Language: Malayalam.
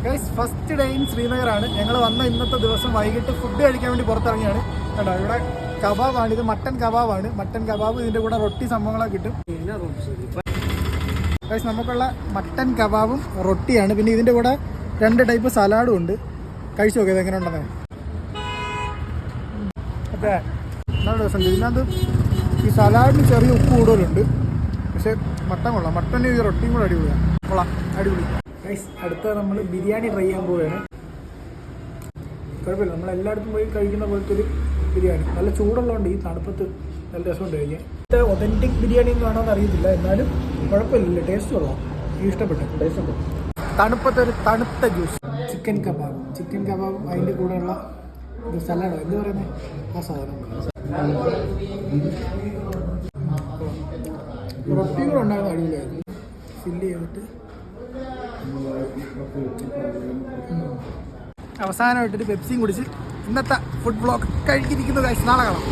ഗൈസ് ഫസ്റ്റ് ഡേ ഇൻ ശ്രീനഗറാണ്. ഞങ്ങൾ വന്ന ഇന്നത്തെ ദിവസം വൈകിട്ട് ഫുഡ് കഴിക്കാൻ വേണ്ടി പുറത്തിറങ്ങിയാണ്. കേട്ടോ ഇവിടെ കബാബാണ്, ഇത് മട്ടൻ കബാബാണ്. മട്ടൻ കബാബ് ഇതിൻ്റെ കൂടെ റൊട്ടി സംഭവങ്ങളൊക്കെ കിട്ടും. ഗൈസ് നമുക്കുള്ള മട്ടൻ കബാബും റൊട്ടിയാണ്. പിന്നെ ഇതിൻ്റെ കൂടെ 2 ടൈപ്പ് സലാഡും ഉണ്ട്. കഴിച്ചു നോക്കിയത് എങ്ങനെ ഉണ്ടെന്ന്. ഓക്കെ നല്ല ദിവസം ഇതിനകത്ത് ഈ സലാഡിന് ചെറിയ ഉപ്പ് കൂടുതലുണ്ട്. പക്ഷേ മട്ടൻ കൊള്ളാം. മട്ടൻ്റെ ഈ റൊട്ടിയും കൂടെ അടിപൊളിയാണ്. കൊള്ളാം, അടിപൊളി. ഗൈസ് അടുത്ത നമ്മൾ ബിരിയാണി ട്രൈ ചെയ്യാൻ പോവുകയാണ്. കുഴപ്പമില്ല, നമ്മളെല്ലായിടത്തും പോയി കഴിക്കുന്ന പോലത്തെ ഒരു ബിരിയാണി. നല്ല ചൂടുള്ളതുകൊണ്ട് ഈ തണുപ്പത്ത് നല്ല രസമുണ്ട് കഴിക്കാൻ. ഇത് ഒതൻറ്റിക് ബിരിയാണി ഒന്നും ആണോ എന്ന് അറിയത്തില്ല, എന്നാലും കുഴപ്പമില്ല, ടേസ്റ്റ് കൊള്ളാം. ഇഷ്ടപ്പെട്ടു, ടേസ്റ്റ് ഉണ്ട്. തണുപ്പത്തൊരു തണുത്ത ജ്യൂസ്. ചിക്കൻ കബാബും അതിൻ്റെ കൂടെയുള്ള ഇത് സലാഡോ എന്ത് പറയുന്നത് ആ സാധനം. റൊട്ടി കൂടെ ഉണ്ടാകുന്ന അടിപൊളിയായിരുന്നു. ഫില്ല് ചെയ്തിട്ട് അവസാനമായിട്ടൊരു പെപ്സിയും കുടിച്ച് ഇന്നത്തെ ഫുഡ് ബ്ലോഗ് കഴിഞ്ഞിരിക്കുന്നു. നാളെ കാണാം.